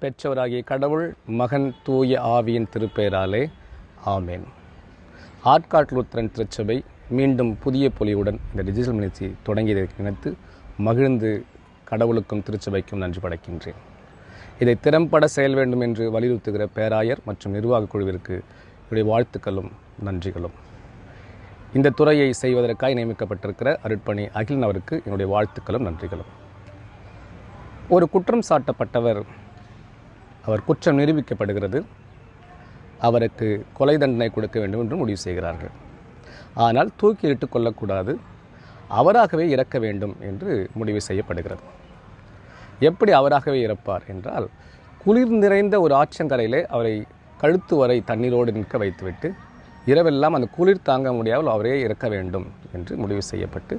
பெற்றவராகிய கடவுள், மகன், தூய ஆவியின் திருப்பெயராலே ஆமேன். ஆற்காட்டு லூத்தரன் திருச்சபை மீண்டும் புதிய பொலிவுடன் இந்த டிஜிட்டல் நிகழ்ச்சி தொடங்கியதை நினைத்து மகிழ்ந்து கடவுளுக்கும் திருச்சபைக்கும் நன்றி படைக்கின்றேன். இதை திறம்பட செயல் வேண்டும் என்று வலியுறுத்துகிற பேராயர் மற்றும் நிர்வாக குழுவிற்கு என்னுடைய வாழ்த்துக்களும் நன்றிகளும். இந்த துறையை செய்வதற்காக நியமிக்கப்பட்டிருக்கிற அருட்பணி அகிலன் அவருக்கு என்னுடைய வாழ்த்துக்களும் நன்றிகளும். ஒரு குற்றம் சாட்டப்பட்டவர், அவர் குற்றம் நிரூபிக்கப்படுகிறது, அவருக்கு கொலை தண்டனை கொடுக்க வேண்டும் என்று முடிவு செய்கிறார்கள். ஆனால் தூக்கிலிட்டு கொள்ளக்கூடாது, அவராகவே இறக்க வேண்டும் என்று முடிவு செய்யப்படுகிறது. எப்படி அவராகவே இறப்பார் என்றால், குளிர் நிறைந்த ஒரு ஆற்றங்கரையிலே அவரை கழுத்து வரை தண்ணீரோடு நிற்க வைத்துவிட்டு இரவெல்லாம் அந்த குளிர் தாங்க முடியாமல் அவரே இறக்க வேண்டும் என்று முடிவு செய்யப்பட்டு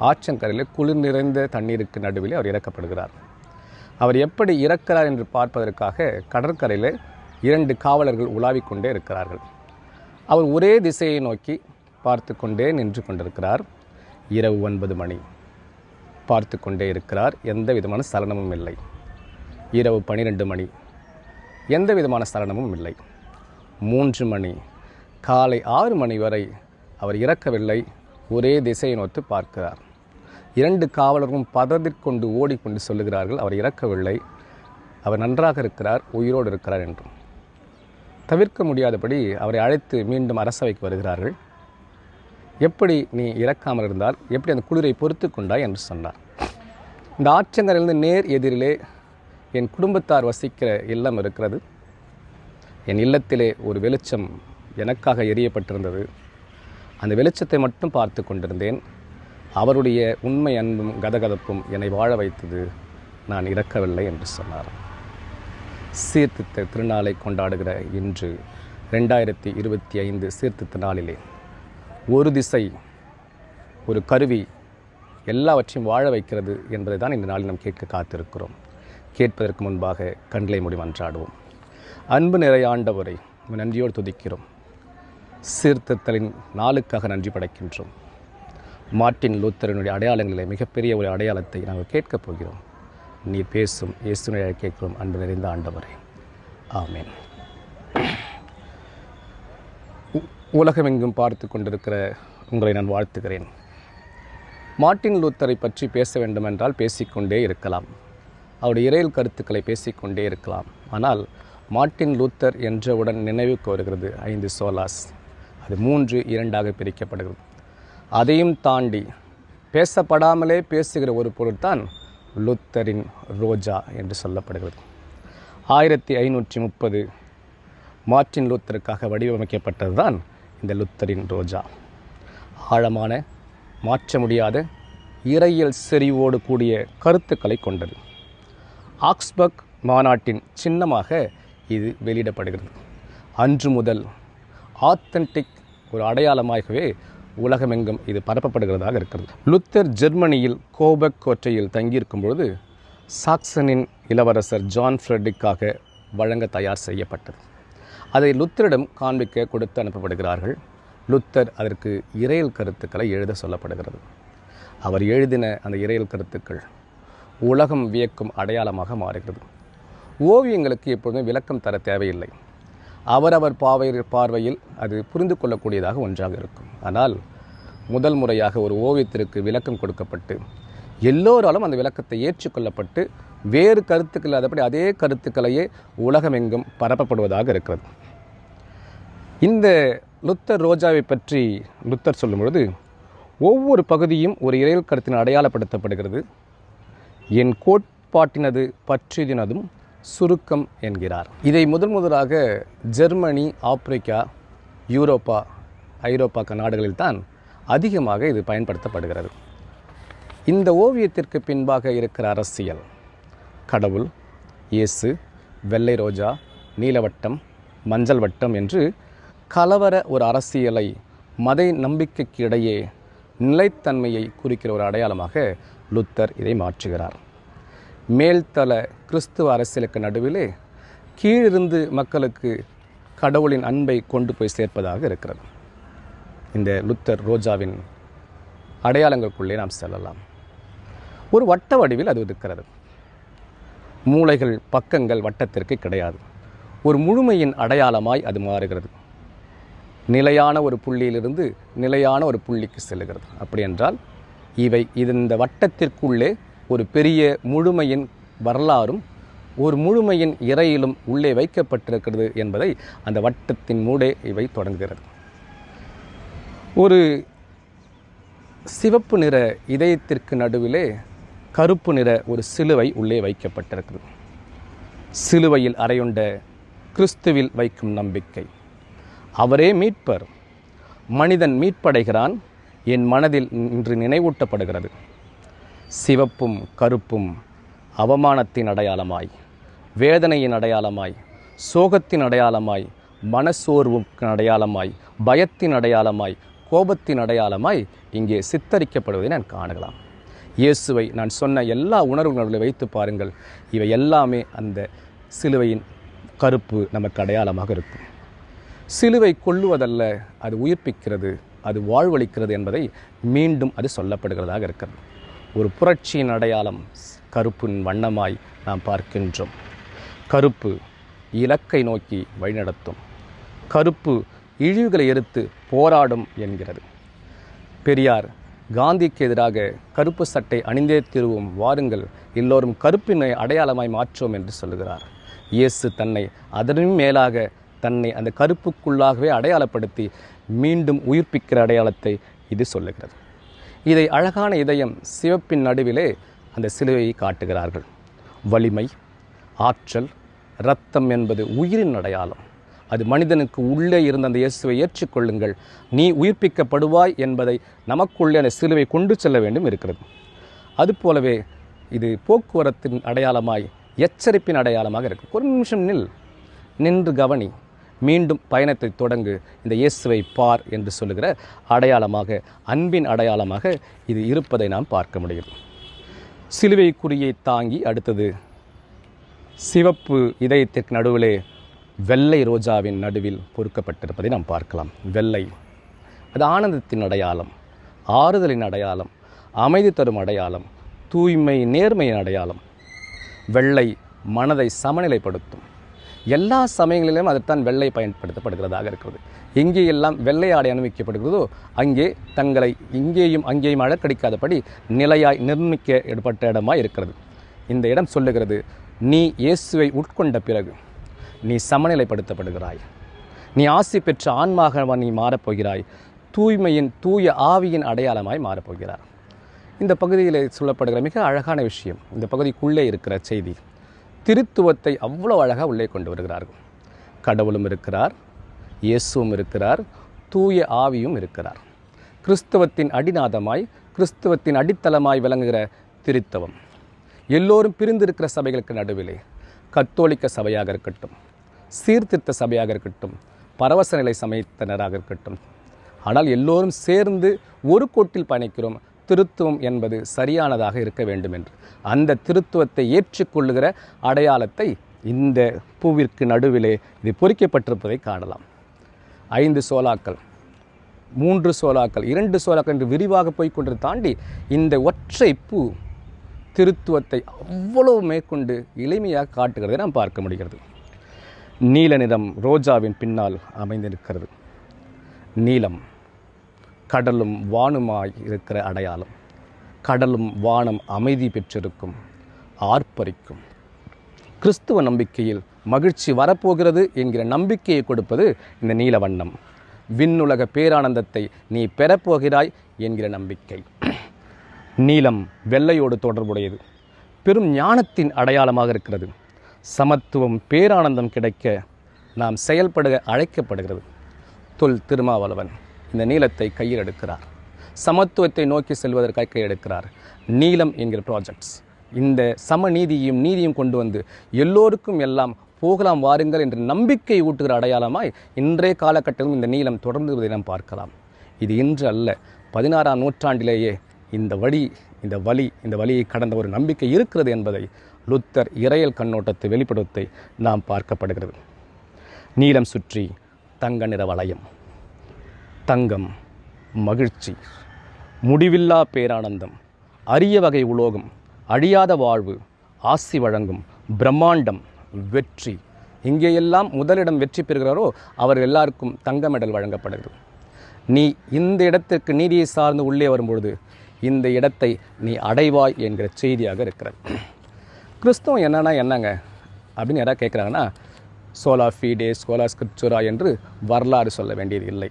ஆற்றங்கரையிலே குளிர் நிறைந்த தண்ணீருக்கு நடுவில் அவர் இறக்கப்படுகிறார். அவர் எப்படி இறக்கிறார் என்று பார்ப்பதற்காக கடற்கரையில் 2 காவலர்கள் உலாவிக் கொண்டே இருக்கிறார்கள். அவர் ஒரே திசையை நோக்கி பார்த்து கொண்டே நின்று கொண்டிருக்கிறார். இரவு 9 மணி பார்த்து கொண்டே இருக்கிறார். எந்த விதமான சலனமும் இல்லை. இரவு 12 மணி எந்த விதமான சலனமும் இல்லை. 3 மணி, காலை 6 மணி வரை அவர் இறக்கவில்லை. ஒரே திசையை நோக்கி பார்க்கிறார். 2 காவலரும் பதறிக்கொண்டு ஓடிக்கொண்டு சொல்லுகிறார்கள், அவர் இறக்கவில்லை, அவர் நன்றாக இருக்கிறார், உயிரோடு இருக்கிறார் என்றும். தவிர்க்க முடியாதபடி அவரை அழைத்து மீண்டும் அரசவைக்கு வருகிறார்கள். எப்படி நீ இறக்காமல் இருந்தால் எப்படி அந்த குளிரை பொறுத்து கொண்டாய் என்று சொன்னார். இந்த ஆற்றங்கரையிலிருந்து நேர் எதிரிலே என் குடும்பத்தார் வசிக்கிற இல்லம் இருக்கிறது. என் இல்லத்திலே ஒரு வெளிச்சம் எனக்காக எரியப்பட்டிருந்தது. அந்த வெளிச்சத்தை மட்டும் பார்த்து கொண்டிருந்தேன். அவருடைய உண்மை அன்பும் கதகதப்பும் என்னை வாழ வைத்தது, நான் இறக்கவில்லை என்று சொன்னார். சீர்திருத்த திருநாளை கொண்டாடுகிற இன்று 2025 சீர்திருத்த நாளிலே ஒரு திசை, ஒரு கருவி எல்லாவற்றையும் வாழ வைக்கிறது என்பதை தான் இந்த நாளில் நாம் கேட்க காத்திருக்கிறோம். கேட்பதற்கு முன்பாக கண்களை மூடி மன்றாடுவோம். அன்பு நிறைய ஆண்டவரை நன்றியோடு துதிக்கிறோம். சீர்திருத்தலின் நாளுக்காக நன்றி படைக்கின்றோம். மார்ட்டின் லூத்தரனுடைய அடையாளங்களிலே மிகப்பெரிய ஒரு அடையாளத்தை நாங்கள் கேட்கப் போகிறோம். நீர் பேசும் இயேசுவை கேட்கிறோம். அன்பு நிறைந்த ஆண்டவரே, ஆமேன். உலகமெங்கும் பார்த்து கொண்டிருக்கிற உங்களை நான் வாழ்த்துகிறேன். மார்ட்டின் லூத்தரை பற்றி பேச வேண்டுமென்றால் பேசிக்கொண்டே இருக்கலாம். அவருடைய இறையியல் கருத்துக்களை பேசிக்கொண்டே இருக்கலாம். ஆனால் மார்ட்டின் லூத்தர் என்றவுடன் நினைவுக்கு வருகிறது 5 சோலாஸ். அது 3 2ஆக பிரிக்கப்படுகிறது. அதையும் தாண்டி பேசப்படாமலே பேசுகிற ஒரு பொருள்தான் லூத்தரின் ரோஜா என்று சொல்லப்படுகிறது. 1530 மார்ட்டின் லூத்தருக்காக வடிவமைக்கப்பட்டது தான் இந்த லூத்தரின் ரோஜா. ஆழமான, மாற்ற முடியாத இறையியல் செறிவோடு கூடிய கருத்துக்களை கொண்டது. ஆக்ஸ்பர்க் மாநாட்டின் சின்னமாக இது வெளியிடப்படுகிறது. அன்று முதல் ஆத்தென்டிக் ஒரு அடையாளமாகவே உலகமெங்கும் இது பரப்பப்படுகிறதாக இருக்கிறது. லூத்தர் ஜெர்மனியில் கோபக் கோட்டையில் தங்கியிருக்கும் பொழுது சாக்சனின் இளவரசர் ஜான் ஃப்ரெட்ரிக்காக வழங்க தயார் செய்யப்பட்டது. அதை லூத்தரிடம் காண்பிக்க கொடுத்து அனுப்பப்படுகிறார்கள். லூத்தர் அதற்கு இறையியல் கருத்துக்களை எழுத சொல்லப்படுகிறது. அவர் எழுதின அந்த இறையியல் கருத்துக்கள் உலகம் வியக்கும் அடையாளமாக மாறுகிறது. ஓவியங்களுக்கு எப்பொழுதும் விளக்கம் தர தேவையில்லை. அவரவர் பார்வையில் அது புரிந்து கொள்ளக்கூடியதாக ஒன்றாக இருக்கும். ஆனால் முதல் முறையாக ஒரு ஓவியத்திற்கு விளக்கம் கொடுக்கப்பட்டு எல்லோராலும் அந்த விளக்கத்தை ஏற்றுக்கொள்ளப்பட்டு வேறு கருத்துக்கள் இல்லாதபடி அதே கருத்துக்களையே உலகமெங்கும் பரப்பப்படுவதாக இருக்கிறது. இந்த லூத்தர் ரோஜாவை பற்றி லூத்தர் சொல்லும் பொழுது ஒவ்வொரு பகுதியும் ஒரு இறையியல் கருத்தின் அடையாளப்படுத்தப்படுகிறது. என் கோட்பாட்டினது பற்றினதும் சுருக்கம் என்கிறார். இதை முதலாக ஜெர்மனி, ஆப்பிரிக்கா, ஐரோப்பா நாடுகளில் தான் அதிகமாக இது பயன்படுத்தப்படுகிறது. இந்த ஓவியத்திற்கு பின்பாக இருக்கிற அரசியல், கடவுள், இயேசு, வெள்ளை ரோஜா, நீலவட்டம், மஞ்சள் வட்டம் என்று கலவர ஒரு அரசியலை மத நம்பிக்கைக்கு இடையே நிலைத்தன்மையை குறிக்கிற ஒரு அடையாளமாக லூத்தர் இதை மாற்றுகிறார். மேல்தள கிறிஸ்துவ அரசியலுக்கு நடுவிலே கீழிருந்து மக்களுக்கு கடவுளின் அன்பை கொண்டு போய் சேர்ப்பதாக இருக்கிறது. இந்த லூத்தர் ரோஜாவின் அடையாளங்களுக்குள்ளே நாம் செல்லலாம். ஒரு வட்ட வடிவில் அது இருக்கிறது. மூலைகள் பக்கங்கள் வட்டத்திற்கு கிடையாது. ஒரு முழுமையின் அடையாளமாய் அது மாறுகிறது. நிலையான ஒரு புள்ளியிலிருந்து நிலையான ஒரு புள்ளிக்கு செல்லுகிறது. அப்படி என்றால் இந்த வட்டத்திற்குள்ளே ஒரு பெரிய முழுமையின் வரலாறும் ஒரு முழுமையின் இறையிலும் உள்ளே வைக்கப்பட்டிருக்கிறது என்பதை அந்த வட்டத்தின் மூடே இவை தொடங்குகிறது. ஒரு சிவப்பு நிற இதயத்திற்கு நடுவிலே கருப்பு நிற ஒரு சிலுவை உள்ளே வைக்கப்பட்டிருக்கிறது. சிலுவையில் அறையுண்ட கிறிஸ்துவில் வைக்கும் நம்பிக்கை. அவரே மீட்பர். மனிதன் மீட்படைகிறான். என் மனதில் இன்று நினைவூட்டப்படுகிறது. சிவப்பும் கருப்பும் அவமானத்தின் அடையாளமாய், வேதனையின் அடையாளமாய், சோகத்தின் அடையாளமாய், மனசோர்வுக்கு அடையாளமாய், பயத்தின் அடையாளமாய், கோபத்தின் அடையாளமாய் இங்கே சித்தரிக்கப்படுவதை நான் காணலாம். இயேசுவை நான் சொன்ன எல்லா உணர்வுகளை வைத்து பாருங்கள். இவை எல்லாமே அந்த சிலுவையின் கருப்பு நமக்கு அடையாளமாக இருக்கும். சிலுவை கொல்லுவதல்ல, அது உயிர்ப்பிக்கிறது, அது வாழ்வளிக்கிறது என்பதை மீண்டும் அது சொல்லப்படுகிறதாக இருக்கிறது. ஒரு புரட்சியின் அடையாளம் கருப்பின் வண்ணமாய் நாம் பார்க்கின்றோம். கருப்பு இலக்கை நோக்கி வழிநடத்தும். கருப்பு இழிவுகளை எதிர்த்து போராடும் என்கிறது. பெரியார் காந்திக்கு எதிராக கருப்பு சட்டை அணிந்தே திருவும், வாருங்கள் எல்லோரும் கருப்பினை அடையாளமாய் மாற்றோம் என்று சொல்லுகிறார். இயேசு தன்னை அதனும் மேலாக தன்னை அந்த கருப்புக்குள்ளாகவே அடையாளப்படுத்தி மீண்டும் உயிர்ப்பிக்கிற அடையாளத்தை இது சொல்லுகிறது. இதை அழகான இதயம் சிவப்பின் நடுவிலே அந்த சிலுவையை காட்டுகிறார்கள். வலிமை, ஆற்றல், இரத்தம் என்பது உயிரின் அடையாளம். அது மனிதனுக்கு உள்ளே இருந்த அந்த இயேசுவை ஏற்றுக்கொள்ளுங்கள், நீ உயிர்ப்பிக்கப்படுவாய் என்பதை நமக்குள்ளே அந்த சிலுவை கொண்டு செல்ல வேண்டும் இருக்கிறது. அதுபோலவே இது போக்குவரத்தின் அடையாளமாய், எச்சரிப்பின் அடையாளமாக இருக்கு. ஒரு நிமிஷம் நின்று கவனி, மீண்டும் பயணத்தை தொடங்கு, இந்த இயேசுவை பார் என்று சொல்லுகிற அடையாளமாக, அன்பின் அடையாளமாக இது இருப்பதை நாம் பார்க்க முடியும். சிலுவை குறியை தாங்கி அடுத்தது சிவப்பு இதயத்திற்கு நடுவிலே வெள்ளை ரோஜாவின் நடுவில் பொறுக்கப்பட்டிருப்பதை நாம் பார்க்கலாம். வெள்ளை அது ஆனந்தத்தின் அடையாளம், ஆறுதலின் அடையாளம், அமைதி தரும் அடையாளம், தூய்மை நேர்மையின் அடையாளம். வெள்ளை மனதை சமநிலைப்படுத்தும். எல்லா சமயங்களிலும் அதைத்தான் வெள்ளை பயன்படுத்தப்படுகிறதாக இருக்கிறது. எங்கே எல்லாம் வெள்ளை ஆடை அனுமதிக்கப்படுகிறதோ அங்கே தங்களை இங்கேயும் அங்கேயும் அழக்கடிக்காதபடி நிலையாய் நிர்ணயிக்கப்பட்ட இடமாய் இருக்கிறது. இந்த இடம் சொல்லுகிறது, நீ இயேசுவை உட்கொண்ட பிறகு நீ சமநிலைப்படுத்தப்படுகிறாய், நீ ஆசி பெற்ற ஆன்மாக நீ மாறப்போகிறாய், தூய்மையின் தூய ஆவியின் அடையாளமாய் மாறப்போகிறார். இந்த பகுதியில் சொல்லப்படுகிற மிக அழகான விஷயம், இந்த பகுதிக்குள்ளே இருக்கிற செய்தி, திருத்துவத்தை அவ்வளோ அழகாக உள்ளே கொண்டு வருகிறார்கள். கடவுளும் இருக்கிறார், இயேசுவும் இருக்கிறார், தூய ஆவியும் இருக்கிறார். கிறிஸ்தவத்தின் அடிநாதமாய், கிறிஸ்தவத்தின் அடித்தளமாய் விளங்குகிற திருத்தவம் எல்லோரும் பிரிந்திருக்கிற சபைகளுக்கு நடுவிலே, கத்தோலிக்க சபையாக இருக்கட்டும், சீர்திருத்த சபையாக இருக்கட்டும், பரவச நிலை சமயத்தினராக இருக்கட்டும், ஆனால் எல்லோரும் சேர்ந்து ஒரு கோட்டில் பயணிக்கிறோம். திருத்துவம் என்பது சரியானதாக இருக்க வேண்டும் என்று அந்த திருத்துவத்தை ஏற்றுக்கொள்ளுகிற அடையாளத்தை இந்த பூவிற்கு நடுவிலே இது பொறிக்கப்பட்டிருப்பதை காணலாம். 5 சோலாக்கள், 3 சோலாக்கள், 2 சோலாக்கள் என்று விரிவாக போய்கொண்டு தாண்டி இந்த ஒற்றை பூ திருத்துவத்தை அவ்வளவு மேற்கொண்டு எளிமையாக காட்டுகிறதை நாம் பார்க்க முடிகிறது. நீல நிறம் ரோஜாவின் பின்னால் அமைந்திருக்கிறது. நீலம் கடலும் வானுமாய் இருக்கிற அடையாளம். கடலும் வானம் அமைதி பெற்றிருக்கும், ஆர்ப்பரிக்கும். கிறிஸ்துவ நம்பிக்கையில் மகிழ்ச்சி வரப்போகிறது என்கிற நம்பிக்கையை கொடுப்பது இந்த நீல வண்ணம். விண்ணுலக பேரானந்தத்தை நீ பெறப்போகிறாய் என்கிற நம்பிக்கை. நீலம் வெள்ளையோடு தொடர்புடையது, பெரும் ஞானத்தின் அடையாளமாக இருக்கிறது. சமத்துவம் பேரானந்தம் கிடைக்க நாம் செயல்பட அழைக்கப்படுகிறது. தொல் திருமாவளவன் இந்த நீலத்தை கையில் எடுக்கிறார். சமத்துவத்தை நோக்கி செல்வதற்காக கையில் எடுக்கிறார். நீலம் என்கிற ப்ராஜெக்ட்ஸ் இந்த சமநீதியும் நீதியும் கொண்டு வந்து எல்லோருக்கும் எல்லாம் போகலாம் வாருங்கள் என்ற நம்பிக்கை ஊட்டுகிற அடையாளமாய் இன்றைய காலகட்டத்திலும் இந்த நீலம் தொடர்ந்து வருவதை நாம் பார்க்கலாம். இது இன்று அல்ல, 16ஆம் நூற்றாண்டிலேயே இந்த வழியை கடந்த ஒரு நம்பிக்கை இருக்கிறது என்பதை லுத்தர் இறையல் கண்ணோட்டத்தை வெளிப்படுத்தி நாம் பார்க்கப்படுகிறது. நீலம் சுற்றி தங்க நிற வளையம், தங்கம், மகிழ்ச்சி, முடிவில்லா பேரானந்தம், அரிய வகை உலோகம், அழியாத வாழ்வு, ஆசி வழங்கும், பிரம்மாண்டம், வெற்றி. இங்கேயெல்லாம் முதலிடம் வெற்றி பெறுகிறாரோ அவர் எல்லாருக்கும் தங்க மெடல் வழங்கப்படுகிறது. நீ இந்த இடத்திற்கு நீதியை சார்ந்து உள்ளே வரும்பொழுது இந்த இடத்தை நீ அடைவாய் என்கிற செய்தியாக இருக்கிறது. கிறிஸ்தவம் என்னங்க அப்படின்னு யாராவது கேட்குறாங்கன்னா, சோலா ஃபீடே, சோலா ஸ்கிரிப்சுரா என்று வரலாறு சொல்ல வேண்டியது இல்லை.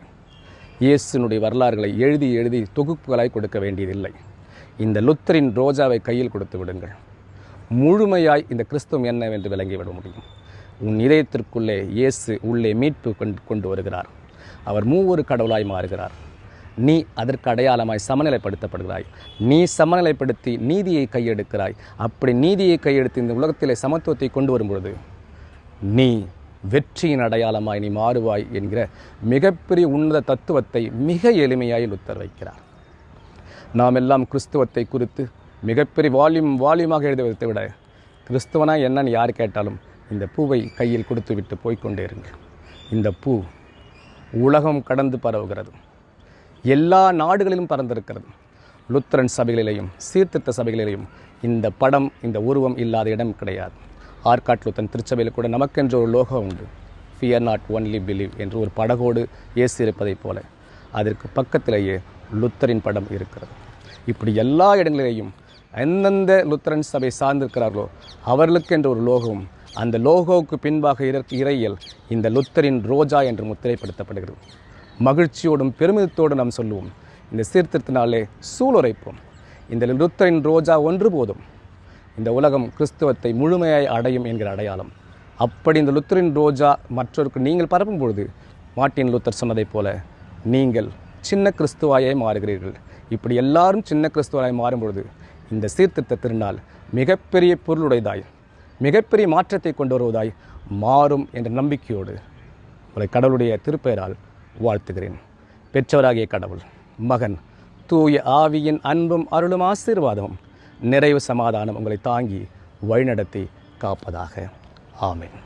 இயேசுனுடைய வரலாறுகளை எழுதி எழுதி தொகுப்புகளாய் கொடுக்க வேண்டியதில்லை. இந்த லுத்தரின் ரோஜாவை கையில் கொடுத்து விடுங்கள். முழுமையாய் இந்த கிறிஸ்தவம் என்னவென்று விளங்கிவிட முடியும். உன் இதயத்திற்குள்ளே இயேசு உள்ளே மீட்பு கொண்டு வருகிறார். அவர் மூவொரு கடவுளாய் மாறுகிறார். நீ அதற்கு அடையாளமாய் சமநிலைப்படுத்தப்படுகிறாய். நீ சமநிலைப்படுத்தி நீதியை கையெடுக்கிறாய். அப்படி நீதியை கையெடுத்து இந்த உலகத்திலே சமத்துவத்தை கொண்டு வரும்பொழுது நீ வெற்றியின் அடையாளமாய் நீ மாறுவாய் என்கிற மிகப்பெரிய உன்னத தத்துவத்தை மிக எளிமையாய் லுத்தர் வைக்கிறார். நாம் எல்லாம் கிறிஸ்துவத்தை குறித்து மிகப்பெரிய வால்யூமாக எழுதுவதை விட கிறிஸ்துவனா என்னன்னு யார் கேட்டாலும் இந்த பூவை கையில் கொடுத்து விட்டு போய்கொண்டே இருங்கள். இந்த பூ உலகம் கடந்து பரவுகிறது. எல்லா நாடுகளிலும் பறந்திருக்கிறது. லுத்தரன் சபைகளிலேயும் சீர்திருத்த சபைகளிலேயும் இந்த படம், இந்த உருவம் இல்லாத இடம் கிடையாது. ஆற்காட்டு லுத்தரன் திருச்சபையில் கூட நமக்கென்று ஒரு லோகம் உண்டு. ஃபியர் நாட் ஒன்லி பிலீவ் என்று ஒரு படகோடு இயேசு இருப்பதைப் போல அதற்கு பக்கத்திலேயே லுத்தரின் படம் இருக்கிறது. இப்படி எல்லா இடங்களிலேயும் எந்தெந்த லுத்தரன் சபை சார்ந்திருக்கிறார்களோ அவர்களுக்கென்று ஒரு லோகம், அந்த லோகோவுக்கு பின்பாக இறையியல் இந்த லுத்தரின் ரோஜா என்று முத்திரைப்படுத்தப்படுகிறது. மகிழ்ச்சியோடும் பெருமிதத்தோடு நாம் சொல்லுவோம், இந்த சீர்திருத்தினாலே சூளுரைப்போம், இந்த லுத்தரின் ரோஜா ஒன்று போதும், இந்த உலகம் கிறிஸ்துவத்தை முழுமையாய் அடையும் என்கிற அடையாளம். அப்படி இந்த லுத்தரின் ரோஜா மற்றவருக்கு நீங்கள் பரப்பும் பொழுது மார்ட்டின் லூத்தர் சொன்னதைப் போல நீங்கள் சின்ன கிறிஸ்துவாயே மாறுகிறீர்கள். இப்படி எல்லாரும் சின்ன கிறிஸ்துவாய் மாறும்பொழுது இந்த சீர்திருத்த திருநாள் மிகப்பெரிய பொருளுடையதாய், மிகப்பெரிய மாற்றத்தை கொண்டு வருவதாய் மாறும் என்ற நம்பிக்கையோடு உங்களை கடவுளுடைய திருப்பெயரால் வாழ்த்துகிறேன். பெற்றவராகிய கடவுள், மகன், தூய ஆவியின் அன்பும் அருளும் ஆசீர்வாதமும் நிறைவு சமாதானம் உங்களை தாங்கி வழிநடத்தி காப்பதாக. ஆமென்.